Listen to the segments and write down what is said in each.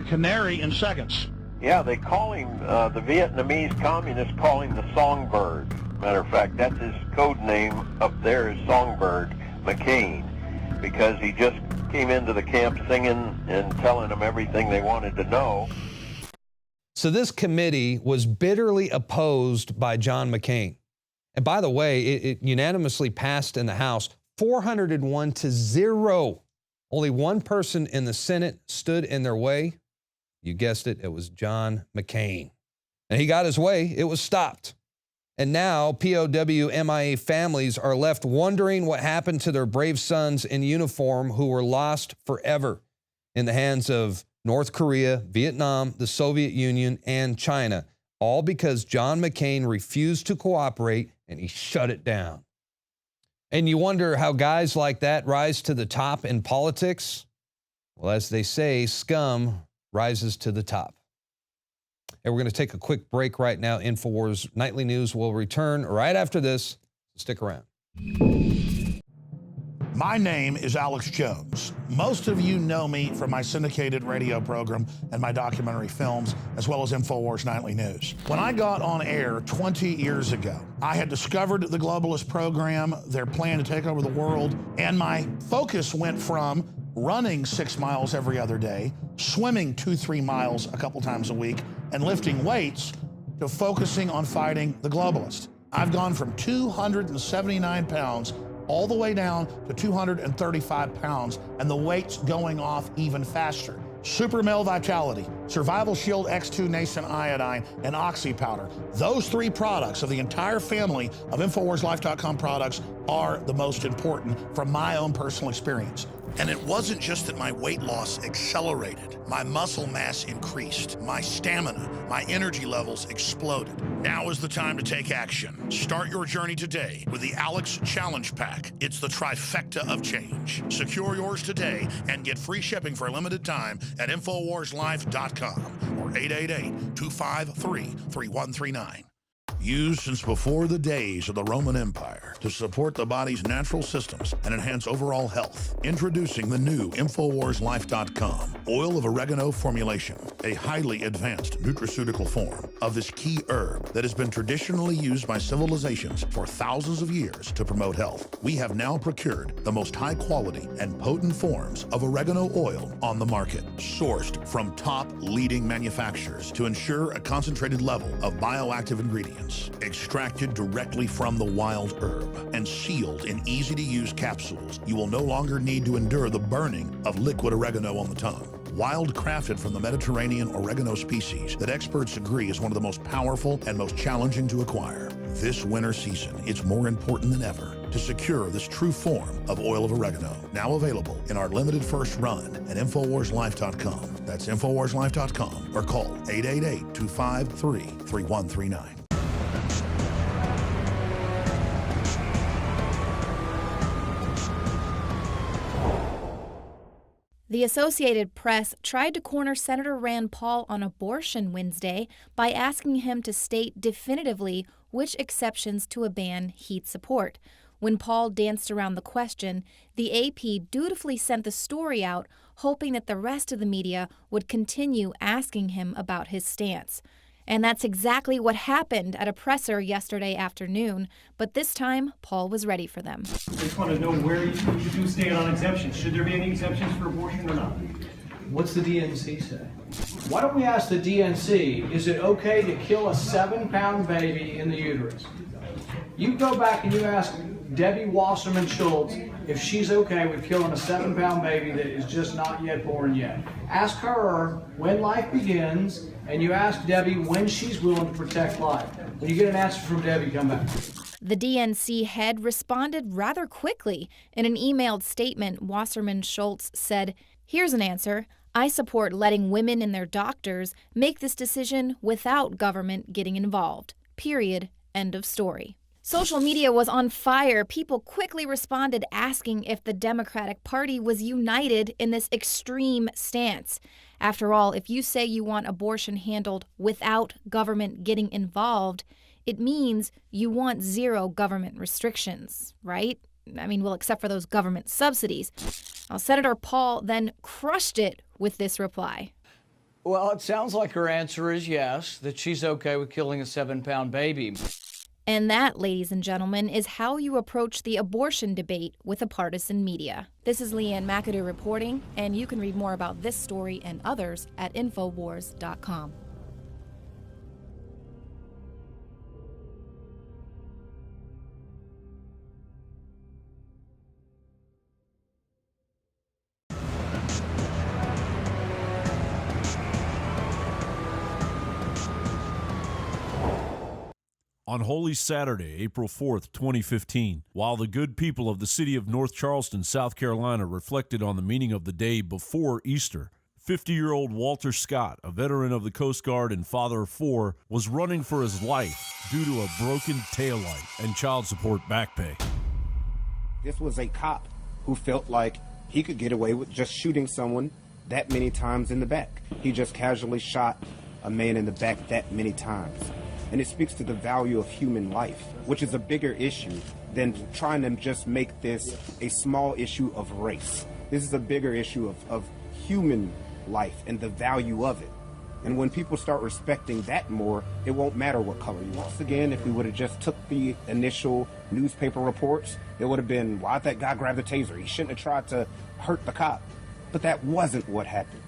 Canary in seconds. Yeah, they call him, the Vietnamese communists call him the Songbird. Matter of fact, that's his code name up there is Songbird McCain, because he just came into the camp singing and telling them everything they wanted to know. So this committee was bitterly opposed by John McCain. And by the way, it unanimously passed in the House 401-0. Only one person in the Senate stood in their way. You guessed it, it was John McCain. And he got his way, it was stopped. And now POW MIA families are left wondering what happened to their brave sons in uniform who were lost forever in the hands of North Korea, Vietnam, the Soviet Union, and China, all because John McCain refused to cooperate and he shut it down. And you wonder how guys like that rise to the top in politics? Well, as they say, scum rises to the top. And we're going to take a quick break right now. INFOWARS Nightly News will return right after this. Stick around. My name is Alex Jones. Most of you know me from my syndicated radio program and my documentary films, as well as INFOWARS Nightly News. When I got on air 20 years ago, I had discovered the globalist program, their plan to take over the world, and my focus went from running 6 miles every other day, swimming 2-3 miles a couple times a week, and lifting weights, to focusing on fighting the globalist. I've gone from 279 pounds all the way down to 235 pounds, and the weight's going off even faster. Super Male Vitality, Survival Shield X2 Nascent Iodine, and Oxy Powder. Those 3 products of the entire family of InfoWarsLife.com products are the most important from my own personal experience. And it wasn't just that my weight loss accelerated. My muscle mass increased. My stamina, my energy levels exploded. Now is the time to take action. Start your journey today with the Alex Challenge Pack. It's the trifecta of change. Secure yours today and get free shipping for a limited time at InfoWarsLife.com or 888-253-3139. Used since before the days of the Roman Empire to support the body's natural systems and enhance overall health. Introducing the new InfoWarsLife.com oil of oregano formulation, a highly advanced nutraceutical form of this key herb that has been traditionally used by civilizations for thousands of years to promote health. We have now procured the most high quality and potent forms of oregano oil on the market, sourced from top leading manufacturers to ensure a concentrated level of bioactive ingredients. Extracted directly from the wild herb and sealed in easy-to-use capsules, you will no longer need to endure the burning of liquid oregano on the tongue. Wild crafted from the Mediterranean oregano species that experts agree is one of the most powerful and most challenging to acquire. This winter season, it's more important than ever to secure this true form of oil of oregano. Now available in our limited first run at InfoWarsLife.com. That's InfoWarsLife.com or call 888-253-3139. The Associated Press tried to corner Senator Rand Paul on abortion Wednesday by asking him to state definitively which exceptions to a ban he'd support. When Paul danced around the question, the AP dutifully sent the story out, hoping that the rest of the media would continue asking him about his stance. And that's exactly what happened at a presser yesterday afternoon, but this time, Paul was ready for them. I just want to know where you do stand on exemptions. Should there be any exemptions for abortion or not? What's the DNC say? Why don't we ask the DNC, is it okay to kill a 7-pound baby in the uterus? You go back and you ask Debbie Wasserman Schultz if she's okay with killing a 7-pound baby that is just not yet born yet. Ask her when life begins, and you ask Debbie when she's willing to protect life. When you get an answer from Debbie, come back. The DNC head responded rather quickly. In an emailed statement, Wasserman Schultz said, "Here's an answer. I support letting women and their doctors make this decision without government getting involved. Period. End of story." Social media was on fire. People quickly responded asking if the Democratic Party was united in this extreme stance. After all, if you say you want abortion handled without government getting involved, it means you want zero government restrictions, right? I mean, well, except for those government subsidies. Now, Senator Paul then crushed it with this reply. Well, it sounds like her answer is yes, that she's okay with killing a 7-pound baby. And that, ladies and gentlemen, is how you approach the abortion debate with a partisan media. This is Leanne McAdoo reporting, and you can read more about this story and others at INFOWARS.com. On Holy Saturday, April 4th, 2015, while the good people of the city of North Charleston, South Carolina, reflected on the meaning of the day before Easter, 50-year-old Walter Scott, a veteran of the Coast Guard and father of 4, was running for his life due to a broken taillight and child support back pay. This was a cop who felt like he could get away with just shooting someone that many times in the back. He just casually shot a man in the back that many times. And it speaks to the value of human life, which is a bigger issue than trying to just make this a small issue of race. This is a bigger issue of human life and the value of it. And when people start respecting that more, it won't matter what color you are. Once again, if we would have just took the initial newspaper reports, it would have been, why'd that guy grab the taser? He shouldn't have tried to hurt the cop. But that wasn't what happened.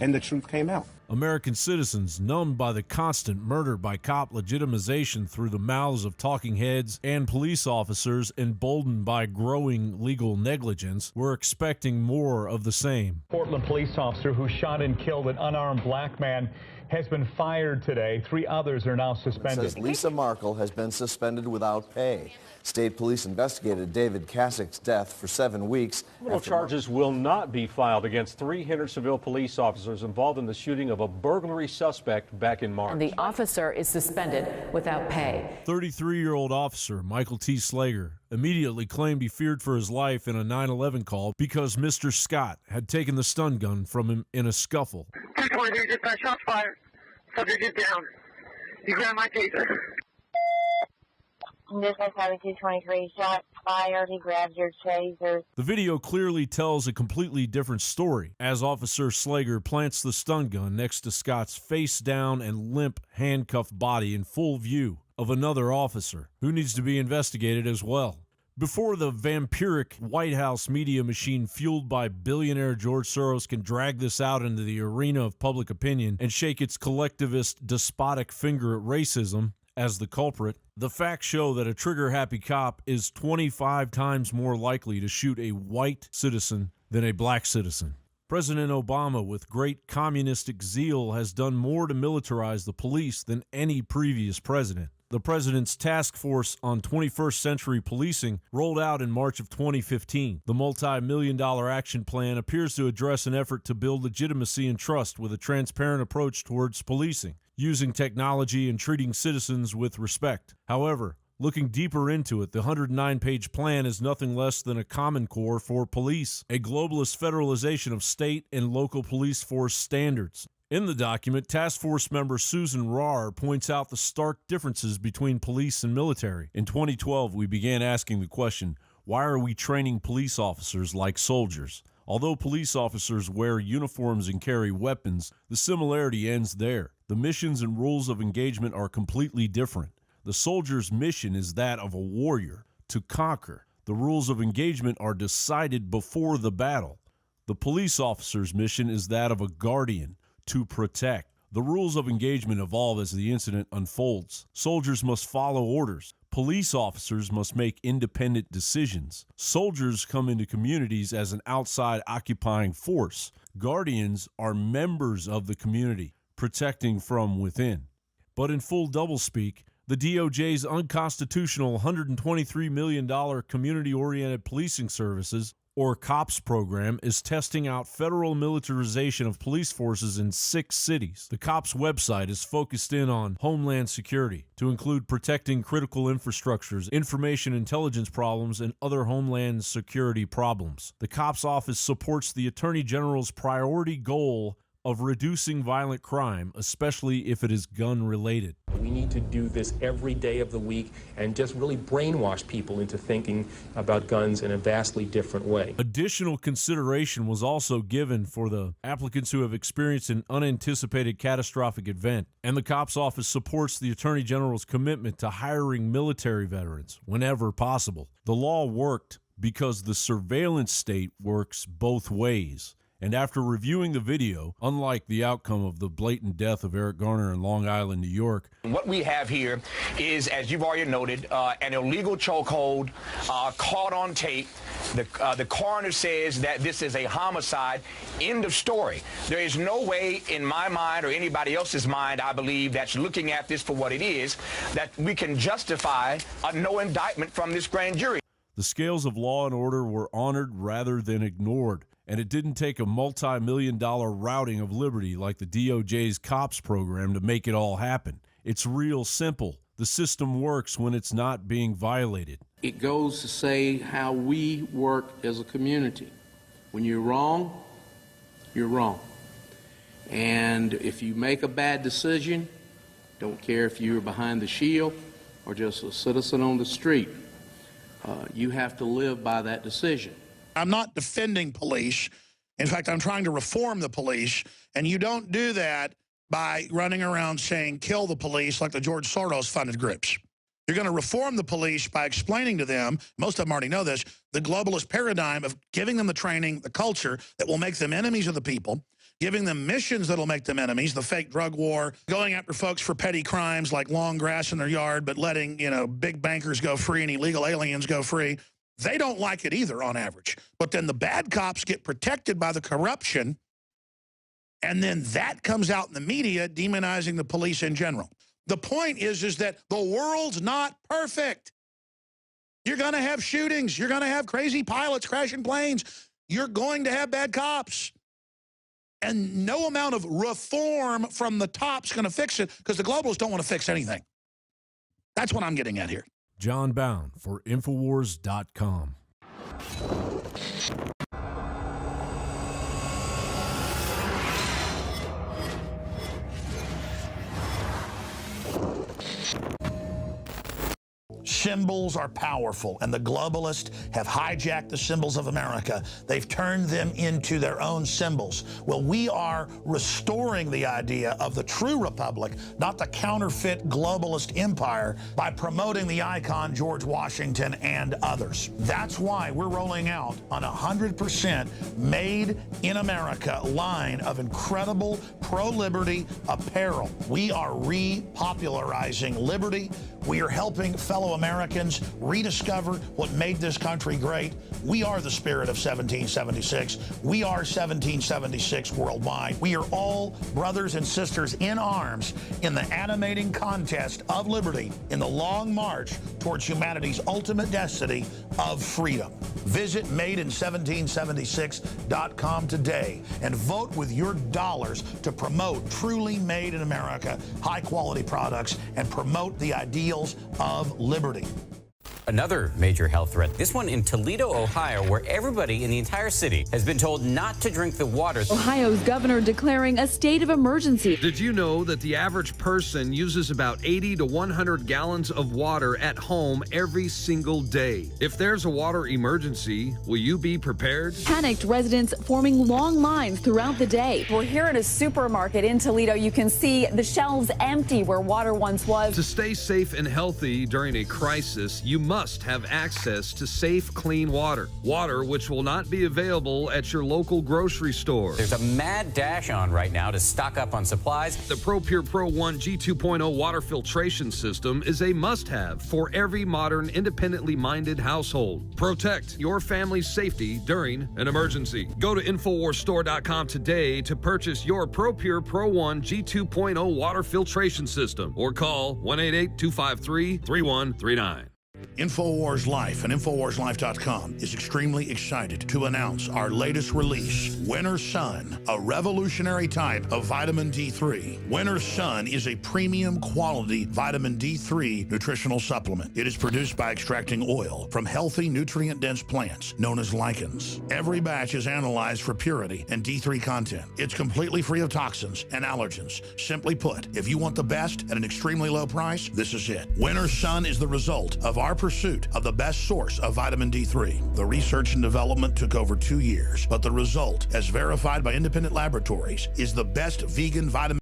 And the truth came out. American citizens, numbed by the constant murder by cop legitimization through the mouths of talking heads and police officers emboldened by growing legal negligence, were expecting more of the same. Portland police officer who shot and killed an unarmed black man has been fired today. 3 others are now suspended. It says Lisa Markle has been suspended without pay. State police investigated David Kassick's death for 7 weeks. Criminal charges will not be filed against 3 Hendersonville police officers involved in the shooting of a burglary suspect back in March. And the officer is suspended without pay. 33-year-old officer Michael T. Slager immediately claimed he feared for his life in a 9/11 call because Mr. Scott had taken the stun gun from him in a scuffle. 223, just got shots fired. Subject is down. You grab my taser. This is 223, shots fired, he grabs your taser. The video clearly tells a completely different story as Officer Slager plants the stun gun next to Scott's face down and limp handcuffed body in full view of another officer who needs to be investigated as well. Before the vampiric White House media machine fueled by billionaire George Soros can drag this out into the arena of public opinion and shake its collectivist despotic finger at racism as the culprit, the facts show that a trigger-happy cop is 25 times more likely to shoot a white citizen than a black citizen. President Obama, with great communistic zeal, has done more to militarize the police than any previous president. The president's task force on 21st century policing rolled out in March of 2015. The multi-million-dollar action plan appears to address an effort to build legitimacy and trust with a transparent approach towards policing, using technology and treating citizens with respect. However, looking deeper into it, the 109-page plan is nothing less than a Common Core for police, a globalist federalization of state and local police force standards. In the document, Task Force member Susan Rahr points out the stark differences between police and military. In 2012, we began asking the question, why are we training police officers like soldiers? Although police officers wear uniforms and carry weapons, the similarity ends there. The missions and rules of engagement are completely different. The soldier's mission is that of a warrior, to conquer. The rules of engagement are decided before the battle. The police officer's mission is that of a guardian, to protect. The rules of engagement evolve as the incident unfolds. Soldiers must follow orders. Police officers must make independent decisions. Soldiers come into communities as an outside occupying force. Guardians are members of the community, protecting from within. But in full doublespeak, the DOJ's unconstitutional $123 million community-oriented policing services, or COPS program, is testing out federal militarization of police forces in 6 cities. The COPS website is focused in on homeland security to include protecting critical infrastructures, information intelligence problems, and other homeland security problems. The COPS office supports the Attorney General's priority goal of reducing violent crime, especially if it is gun-related. We need to do this every day of the week and just really brainwash people into thinking about guns in a vastly different way. Additional consideration was also given for the applicants who have experienced an unanticipated catastrophic event, and the COPS office supports the Attorney General's commitment to hiring military veterans whenever possible. The law worked because the surveillance state works both ways. And after reviewing the video, unlike the outcome of the blatant death of Eric Garner in Long Island, New York. What we have here is, as you've already noted, an illegal chokehold caught on tape. The coroner says that this is a homicide. End of story. There is no way in my mind or anybody else's mind, I believe, that's looking at this for what it is, that we can justify a no indictment from this grand jury. The scales of law and order were honored rather than ignored. And it didn't take a multi-million-dollar routing of liberty like the DOJ's COPS program to make it all happen. It's real simple. The system works when it's not being violated. It goes to say how we work as a community. When you're wrong, you're wrong. And if you make a bad decision, don't care if you're behind the shield or just a citizen on the street, you have to live by that decision. I'm not defending police. In fact, I'm trying to reform the police, and you don't do that by running around saying kill the police like the George Soros funded groups. You're going to reform the police by explaining to them, most of them already know this, the globalist paradigm of giving them the training, the culture that will make them enemies of the people, giving them missions that will make them enemies, the fake drug war, going after folks for petty crimes like long grass in their yard, but letting, big bankers go free and illegal aliens go free. They don't like it either on average. But then the bad cops get protected by the corruption, and then that comes out in the media demonizing the police in general. The point is that the world's not perfect. You're going to have shootings. You're going to have crazy pilots crashing planes. You're going to have bad cops. And no amount of reform from the top's going to fix it, because the globalists don't want to fix anything. That's what I'm getting at here. John Bound for INFOWARS.com. Symbols are powerful, and the globalists have hijacked the symbols of America. They've turned them into their own symbols. Well, we are restoring the idea of the true republic, not the counterfeit globalist empire, by promoting the icon George Washington and others. That's why we're rolling out an 100% made in America line of incredible pro-liberty apparel. We are repopularizing liberty. We are helping fellow Americans rediscover what made this country great. We are the spirit of 1776. We are 1776 worldwide. We are all brothers and sisters in arms in the animating contest of liberty in the long march towards humanity's ultimate destiny of freedom. Visit madein1776.com today and vote with your dollars to promote truly made in America, high-quality products, and promote the ideals of liberty. Another major health threat, this one in Toledo, Ohio, where everybody in the entire city has been told not to drink the water. Ohio's governor declaring a state of emergency. Did you know that the average person uses about 80 to 100 gallons of water at home every single day? If there's a water emergency, will you be prepared? Panicked residents forming long lines throughout the day. We're here at a supermarket in Toledo. You can see the shelves empty where water once was. To stay safe and healthy during a crisis, you must have access to safe, clean water. Water which will not be available at your local grocery store. There's a mad dash on right now to stock up on supplies. The ProPure Pro 1 G2.0 water filtration system is a must-have for every modern, independently minded household. Protect your family's safety during an emergency. Go to InfoWarsStore.com today to purchase your ProPure Pro 1 G2.0 water filtration system or call 1-888-253-3139. INFOWARS Life and InfoWarsLife.com is extremely excited to announce our latest release, Winter Sun, a revolutionary type of vitamin D3. Winter Sun is a premium quality vitamin D3 nutritional supplement. It is produced by extracting oil from healthy, nutrient-dense plants known as lichens. Every batch is analyzed for purity and D3 content. It's completely free of toxins and allergens. Simply put, if you want the best at an extremely low price, this is it. Winter Sun is the result of our pursuit of the best source of vitamin D3. The research and development took over 2 years, but the result, as verified by independent laboratories, is the best vegan vitamin